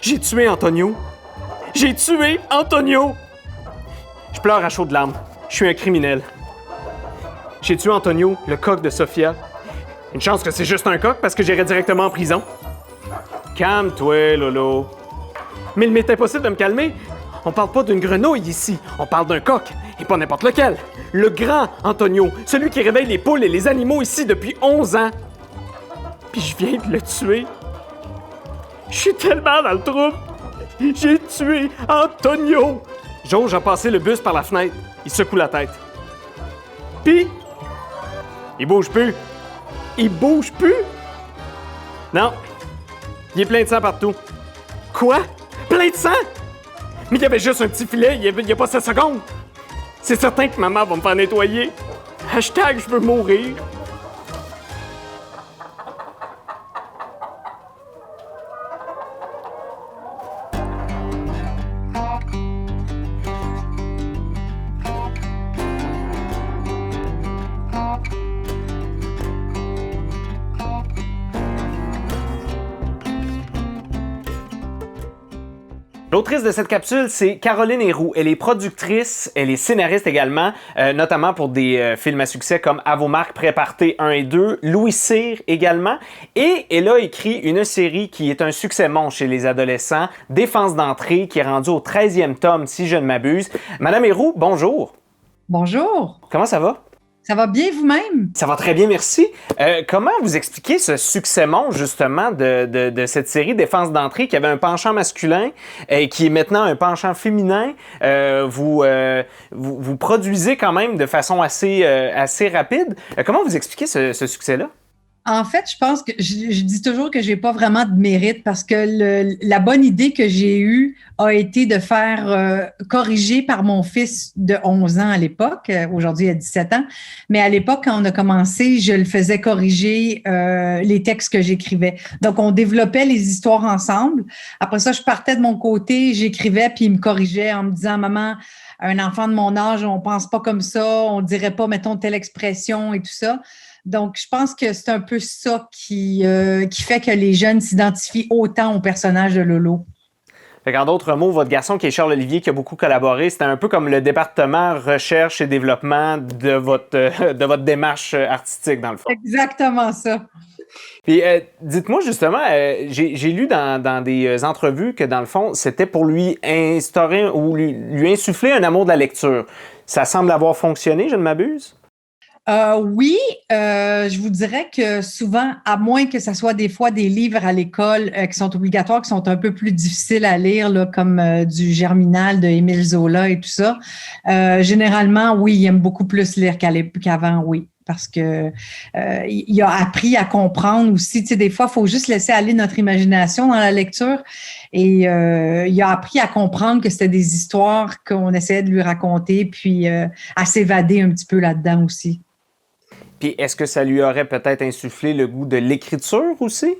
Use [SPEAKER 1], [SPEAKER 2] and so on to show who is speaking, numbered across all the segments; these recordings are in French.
[SPEAKER 1] J'ai tué Antonio. J'ai tué Antonio. Je pleure à chaudes larmes. Je suis un criminel. J'ai tué Antonio, le coq de Sofia. Une chance que c'est juste un coq parce que j'irai directement en prison. Calme-toi, Lolo. Mais il m'est impossible de me calmer. On parle pas d'une grenouille ici, on parle d'un coq, et pas n'importe lequel. Le grand Antonio, celui qui réveille les poules et les animaux ici depuis 11 ans. Puis je viens de le tuer. Je suis tellement dans le trouble. J'ai tué Antonio. Georges a passé le bus par la fenêtre. Il secoue la tête. Puis, il bouge plus. Il bouge plus? Non. Il est plein de sang partout. Quoi? Plein de sang? Mais il y avait juste un petit filet, il y a pas 7 secondes. C'est certain que maman va me faire nettoyer. Hashtag je veux mourir. L'autrice de cette capsule, c'est Caroline Héroux. Elle est productrice, elle est scénariste également, notamment pour des films à succès comme À vos marques, Prêt-Partez 1 et 2, Louis Cyr également. Et elle a écrit une série qui est un succès monstre chez les adolescents, Défense d'entrée, qui est rendue au 13e tome, si je ne m'abuse. Madame Héroux, bonjour.
[SPEAKER 2] Bonjour.
[SPEAKER 1] Comment ça va?
[SPEAKER 2] Ça va bien vous-même?
[SPEAKER 1] Ça va très bien, merci. Comment vous expliquez ce succès monstre, justement, de cette série Défense d'entrée, qui avait un penchant masculin et qui est maintenant un penchant féminin? Vous produisez quand même de façon assez rapide. Comment vous expliquez ce succès-là?
[SPEAKER 2] En fait, je pense que je dis toujours que j'ai pas vraiment de mérite parce que la bonne idée que j'ai eue a été de faire corriger par mon fils de 11 ans à l'époque. Aujourd'hui, il a 17 ans. Mais à l'époque, quand on a commencé, je le faisais corriger les textes que j'écrivais. Donc, on développait les histoires ensemble. Après ça, je partais de mon côté, j'écrivais, puis il me corrigeait en me disant « Maman, un enfant de mon âge, on pense pas comme ça, on dirait pas, mettons, telle expression et tout ça. » Donc, je pense que c'est un peu ça qui fait que les jeunes s'identifient autant au personnage de Lolo.
[SPEAKER 1] En d'autres mots, votre garçon qui est Charles Olivier, qui a beaucoup collaboré, c'était un peu comme le département recherche et développement de votre démarche artistique, dans le fond.
[SPEAKER 2] Exactement ça.
[SPEAKER 1] Puis, dites-moi justement, j'ai lu dans des entrevues que, dans le fond, c'était pour lui instaurer ou lui insuffler un amour de la lecture. Ça semble avoir fonctionné, je ne m'abuse?
[SPEAKER 2] Oui, je vous dirais que souvent, à moins que ce soit des fois des livres à l'école qui sont obligatoires, qui sont un peu plus difficiles à lire, là, comme du Germinal de Émile Zola et tout ça, généralement, oui, il aime beaucoup plus lire qu'avant, oui. Parce que il a appris à comprendre aussi. Tu sais, des fois, il faut juste laisser aller notre imagination dans la lecture. Et il a appris à comprendre que c'était des histoires qu'on essayait de lui raconter, puis à s'évader un petit peu là-dedans aussi.
[SPEAKER 1] Puis, est-ce que ça lui aurait peut-être insufflé le goût de l'écriture aussi?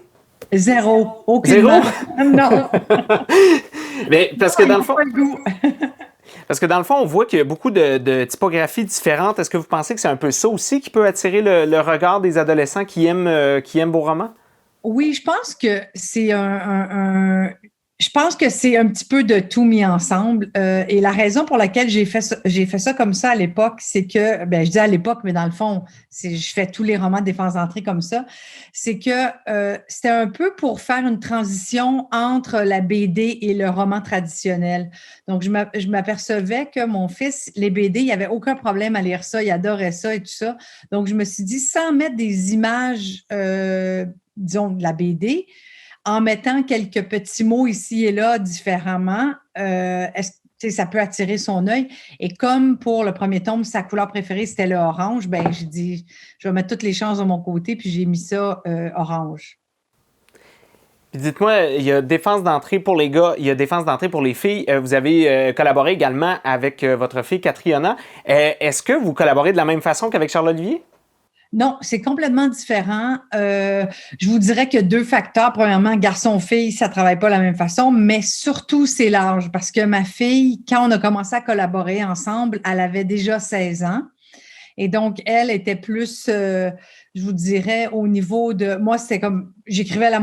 [SPEAKER 2] Zéro. Aucunement.
[SPEAKER 1] Zéro?
[SPEAKER 2] Non.
[SPEAKER 1] Mais parce que dans le fond...
[SPEAKER 2] Pas le goût.
[SPEAKER 1] Parce que dans le fond, on voit qu'il y a beaucoup de typographies différentes. Est-ce que vous pensez que c'est un peu ça aussi qui peut attirer le regard des adolescents qui aiment vos romans?
[SPEAKER 2] Oui, je pense que c'est je pense que c'est un petit peu de tout mis ensemble. Et la raison pour laquelle j'ai fait ça comme ça à l'époque, c'est que, je dis à l'époque, mais dans le fond, je fais tous les romans de défense d'entrée comme ça, c'est que c'était un peu pour faire une transition entre la BD et le roman traditionnel. Donc, je m'apercevais que mon fils, les BD, il n'y avait aucun problème à lire ça, il adorait ça et tout ça. Donc, je me suis dit, sans mettre des images, disons, de la BD, en mettant quelques petits mots ici et là différemment, ça peut attirer son œil. Et comme pour le premier tome, sa couleur préférée, c'était le orange, j'ai dit, je vais mettre toutes les chances de mon côté, puis j'ai mis ça orange.
[SPEAKER 1] Puis dites-moi, il y a défense d'entrée pour les gars, il y a défense d'entrée pour les filles. Vous avez collaboré également avec votre fille Catriona. Est-ce que vous collaborez de la même façon qu'avec Charles Olivier?
[SPEAKER 2] Non, c'est complètement différent. Je vous dirais qu'il y a deux facteurs. Premièrement, garçon-fille, ça ne travaille pas de la même façon, mais surtout, c'est l'âge. Parce que ma fille, quand on a commencé à collaborer ensemble, elle avait déjà 16 ans. Et donc, elle était plus, je vous dirais, au niveau de... Moi, c'était comme, j'écris la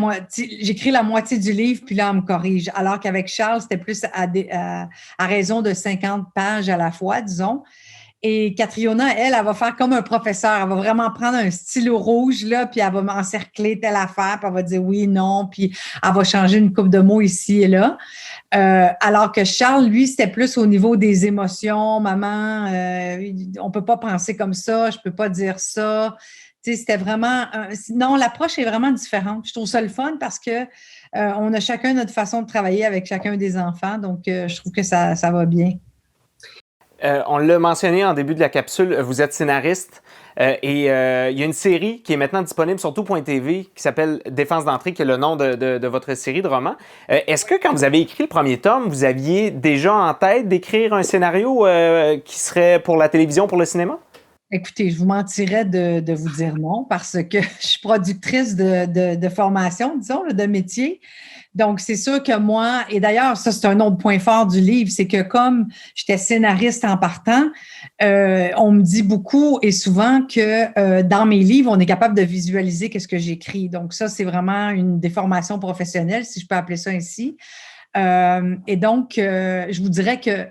[SPEAKER 2] moitié du livre, puis là, on me corrige. Alors qu'avec Charles, c'était plus à raison de 50 pages à la fois, disons. Et Catriona, elle va faire comme un professeur. Elle va vraiment prendre un stylo rouge, là, puis elle va m'encercler telle affaire, puis elle va dire oui, non, puis elle va changer une coupe de mots ici et là. Alors que Charles, lui, c'était plus au niveau des émotions. Maman, on peut pas penser comme ça, je peux pas dire ça. Tu sais, c'était vraiment... non, l'approche est vraiment différente. Je trouve ça le fun parce que on a chacun notre façon de travailler avec chacun des enfants. Donc, je trouve que ça va bien.
[SPEAKER 1] On l'a mentionné en début de la capsule, vous êtes scénariste et il y a une série qui est maintenant disponible sur tout.tv qui s'appelle Défense d'entrée, qui est le nom de votre série de romans. Est-ce que quand vous avez écrit le premier tome, vous aviez déjà en tête d'écrire un scénario qui serait pour la télévision, pour le cinéma?
[SPEAKER 2] Écoutez, je vous mentirais de vous dire non parce que je suis productrice de formation, disons, de métier. Donc, c'est sûr que moi, et d'ailleurs, ça, c'est un autre point fort du livre, c'est que comme j'étais scénariste en partant, on me dit beaucoup et souvent que dans mes livres, on est capable de visualiser qu'est-ce que j'écris. Donc, ça, c'est vraiment une déformation professionnelle, si je peux appeler ça ainsi. Et donc, je vous dirais que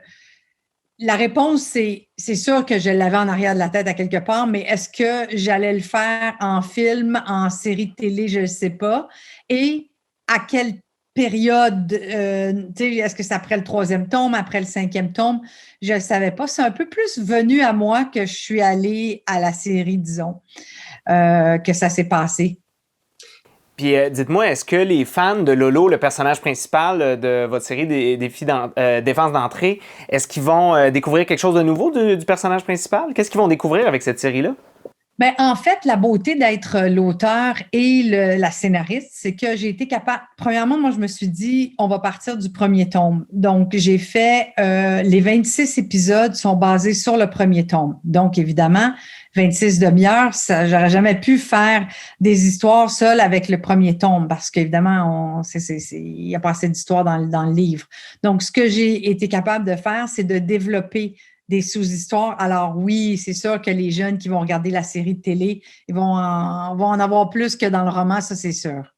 [SPEAKER 2] la réponse, c'est sûr que je l'avais en arrière de la tête à quelque part, mais est-ce que j'allais le faire en film, en série de télé, je ne sais pas. Et à quelle période, est-ce que c'est après le 3e tome, après le 5e tome? Je ne savais pas. C'est un peu plus venu à moi que je suis allée à la série, disons, que ça s'est passé.
[SPEAKER 1] Puis dites-moi, est-ce que les fans de Lolo, le personnage principal de votre série Défense d'entrée, est-ce qu'ils vont découvrir quelque chose de nouveau du personnage principal? Qu'est-ce qu'ils vont découvrir avec cette série-là?
[SPEAKER 2] Bien, en fait, la beauté d'être l'auteur et la scénariste, c'est que j'ai été capable. Premièrement, moi, je me suis dit, on va partir du premier tome. Donc, j'ai fait les 26 épisodes sont basés sur le premier tome. Donc, évidemment, 26 demi-heures, j'aurais jamais pu faire des histoires seules avec le premier tome parce qu'évidemment, il n'y a pas assez d'histoires dans le livre. Donc, ce que j'ai été capable de faire, c'est de développer des sous-histoires. Alors oui, c'est sûr que les jeunes qui vont regarder la série de télé, ils vont en avoir plus que dans le roman, ça c'est sûr.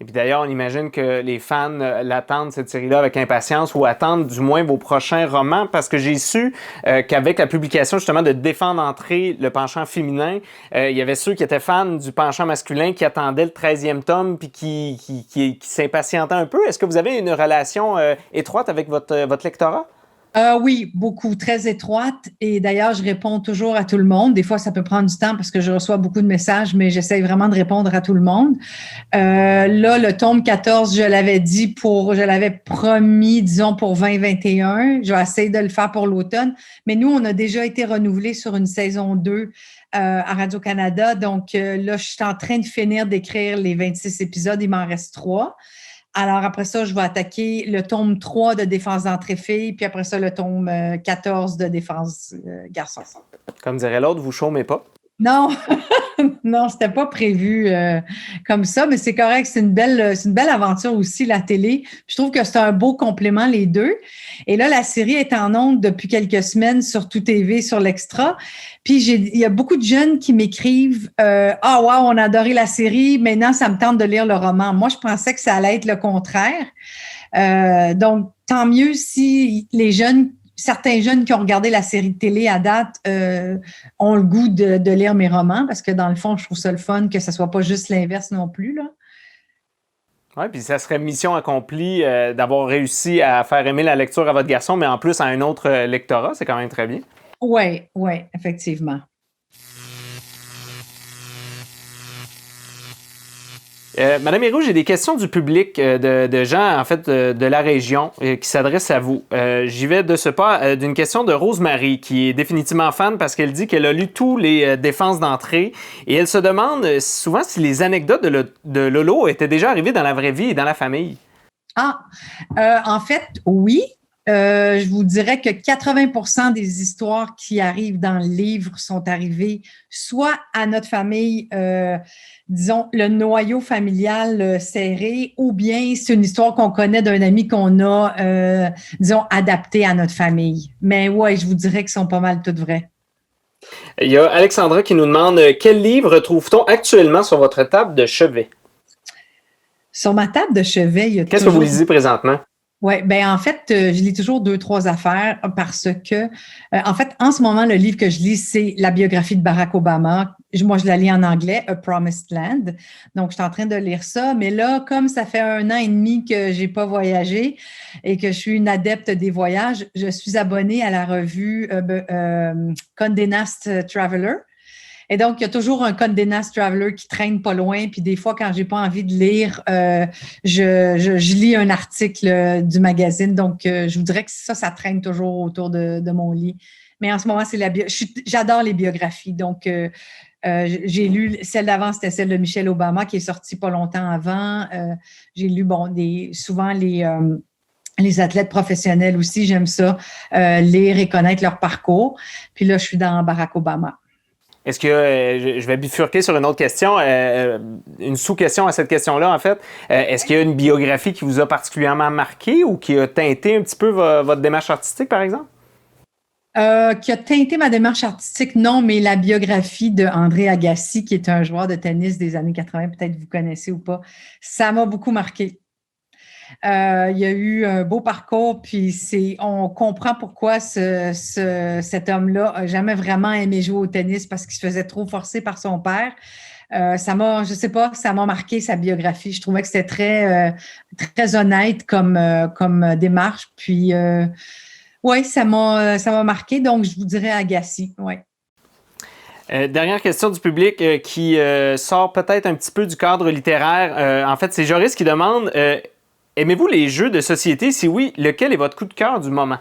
[SPEAKER 1] Et puis d'ailleurs, on imagine que les fans l'attendent, cette série-là, avec impatience ou attendent du moins vos prochains romans, parce que j'ai su qu'avec la publication justement de Défense d'entrée, le penchant féminin, il y avait ceux qui étaient fans du penchant masculin qui attendaient le 13e tome puis qui s'impatientaient un peu. Est-ce que vous avez une relation étroite avec votre lectorat?
[SPEAKER 2] Oui, beaucoup, très étroite. Et d'ailleurs, je réponds toujours à tout le monde. Des fois, ça peut prendre du temps parce que je reçois beaucoup de messages, mais j'essaye vraiment de répondre à tout le monde. Là, le tome 14, je l'avais promis, disons, pour 2021. Je vais essayer de le faire pour l'automne. Mais nous, on a déjà été renouvelés sur une saison 2 à Radio-Canada. Donc, là, je suis en train de finir d'écrire les 26 épisodes. Il m'en reste 3. Alors, après ça, je vais attaquer le tome 3 de Défense d'entrée filles, puis après ça, le tome 14 de Défense garçon.
[SPEAKER 1] Comme dirait l'autre, vous chômez pas?
[SPEAKER 2] Non, non, c'était pas prévu comme ça, mais c'est correct. C'est une belle aventure aussi, la télé. Je trouve que c'est un beau complément, les deux. Et là, la série est en ondes depuis quelques semaines sur Tout TV, sur l'Extra. Puis, il y a beaucoup de jeunes qui m'écrivent « Ah, wow, on a adoré la série. Maintenant, ça me tente de lire le roman. » Moi, je pensais que ça allait être le contraire. Donc, tant mieux si certains jeunes qui ont regardé la série de télé à date ont le goût de lire mes romans parce que dans le fond, je trouve ça le fun que ça soit pas juste l'inverse non plus, là.
[SPEAKER 1] Oui, puis ça serait mission accomplie d'avoir réussi à faire aimer la lecture à votre garçon, mais en plus à un autre lectorat, c'est quand même très bien.
[SPEAKER 2] Oui, effectivement.
[SPEAKER 1] Madame Héroux, j'ai des questions du public, de gens, en fait, de la région qui s'adressent à vous. J'y vais de ce pas d'une question de Rosemary, qui est définitivement fan parce qu'elle dit qu'elle a lu tous les Défenses d'entrée et elle se demande souvent si les anecdotes de Lolo étaient déjà arrivées dans la vraie vie et dans la famille.
[SPEAKER 2] En fait, oui. Je vous dirais que 80% des histoires qui arrivent dans le livre sont arrivées soit à notre famille, disons, le noyau familial serré, ou bien c'est une histoire qu'on connaît d'un ami qu'on a, disons, adapté à notre famille. Mais ouais, je vous dirais qu'ils sont pas mal toutes vraies.
[SPEAKER 1] Il y a Alexandra qui nous demande quel livre trouve-t-on actuellement sur votre table de chevet?
[SPEAKER 2] Sur ma table de chevet, il y a
[SPEAKER 1] Qu'est-ce que vous lisez présentement?
[SPEAKER 2] Oui, ben en fait, je lis toujours 2, 3 affaires parce que, en fait, en ce moment, le livre que je lis, c'est la biographie de Barack Obama. Moi, je la lis en anglais, A Promised Land. Donc, je suis en train de lire ça. Mais là, comme ça fait 1 an et demi que j'ai pas voyagé et que je suis une adepte des voyages, je suis abonnée à la revue Condé Nast Traveler. Et donc, il y a toujours un Condé Nast Traveler qui traîne pas loin. Puis des fois, quand j'ai pas envie de lire, je lis un article du magazine. Donc, je vous dirais que ça traîne toujours autour de mon lit. Mais en ce moment, c'est j'adore les biographies. Donc, j'ai lu celle d'avant, c'était celle de Michelle Obama qui est sortie pas longtemps avant. J'ai lu, souvent les athlètes professionnels aussi, j'aime ça, lire et connaître leur parcours. Puis là, je suis dans Barack Obama.
[SPEAKER 1] Est-ce que je vais bifurquer sur une autre question, une sous-question à cette question-là, en fait. Est-ce qu'il y a une biographie qui vous a particulièrement marqué ou qui a teinté un petit peu votre démarche artistique, par exemple?
[SPEAKER 2] Qui a teinté ma démarche artistique, non, mais la biographie de André Agassi, qui est un joueur de tennis des années 80, peut-être vous connaissez ou pas, ça m'a beaucoup marqué. Il y a eu un beau parcours, puis on comprend pourquoi cet homme-là n'a jamais vraiment aimé jouer au tennis parce qu'il se faisait trop forcer par son père. Je sais pas, ça m'a marqué sa biographie. Je trouvais que c'était très honnête comme démarche. Puis, oui, ça m'a marqué. Donc, je vous dirais Agassi, oui.
[SPEAKER 1] Dernière question du public qui sort peut-être un petit peu du cadre littéraire. En fait, c'est Joris qui demande aimez-vous les jeux de société? Si oui, lequel est votre coup de cœur du moment?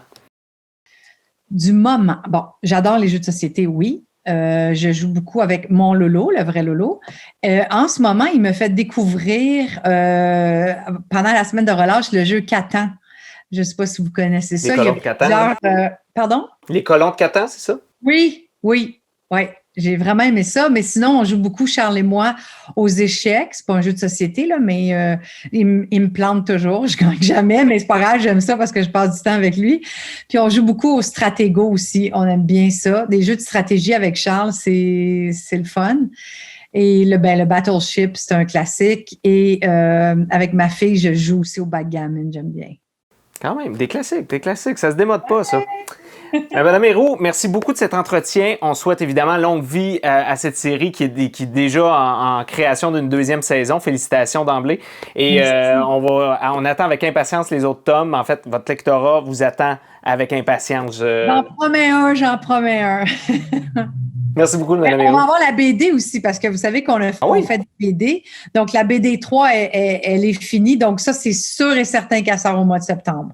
[SPEAKER 2] Du moment. Bon, j'adore les jeux de société, oui. Je joue beaucoup avec mon Lolo, le vrai Lolo. En ce moment, il me fait découvrir, pendant la semaine de relâche, le jeu Catan. Je ne sais pas si vous connaissez ça.
[SPEAKER 1] Les colons de Catan.
[SPEAKER 2] Pardon?
[SPEAKER 1] Les colons de Catan, c'est ça?
[SPEAKER 2] Oui. J'ai vraiment aimé ça, mais sinon, on joue beaucoup, Charles et moi, aux échecs. C'est pas un jeu de société, là, mais il me plante toujours. Je gagne jamais, mais c'est pas grave, j'aime ça parce que je passe du temps avec lui. Puis on joue beaucoup au stratégo aussi. On aime bien ça. Des jeux de stratégie avec Charles, c'est le fun. Et le Battleship, c'est un classique. Et avec ma fille, je joue aussi au backgammon, j'aime bien.
[SPEAKER 1] Quand même, des classiques, ça se démode pas, ça. Madame Héroux, merci beaucoup de cet entretien. On souhaite évidemment longue vie à cette série qui est déjà en création d'une 2e saison. Félicitations d'emblée. Et on attend avec impatience les autres tomes. En fait, votre lectorat vous attend avec impatience.
[SPEAKER 2] J'en promets un.
[SPEAKER 1] Merci beaucoup, Mme Héroux.
[SPEAKER 2] On va avoir la BD aussi, parce que vous savez qu'on fait des BD. Donc, la BD 3, elle est finie. Donc, ça, c'est sûr et certain qu'elle sort au mois de septembre.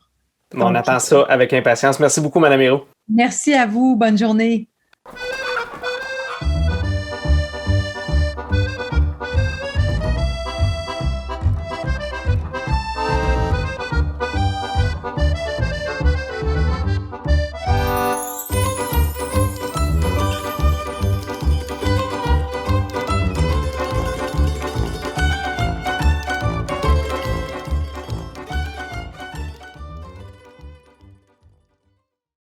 [SPEAKER 1] On attend ça avec impatience. Merci beaucoup, Mme Héroux.
[SPEAKER 2] Merci à vous. Bonne journée.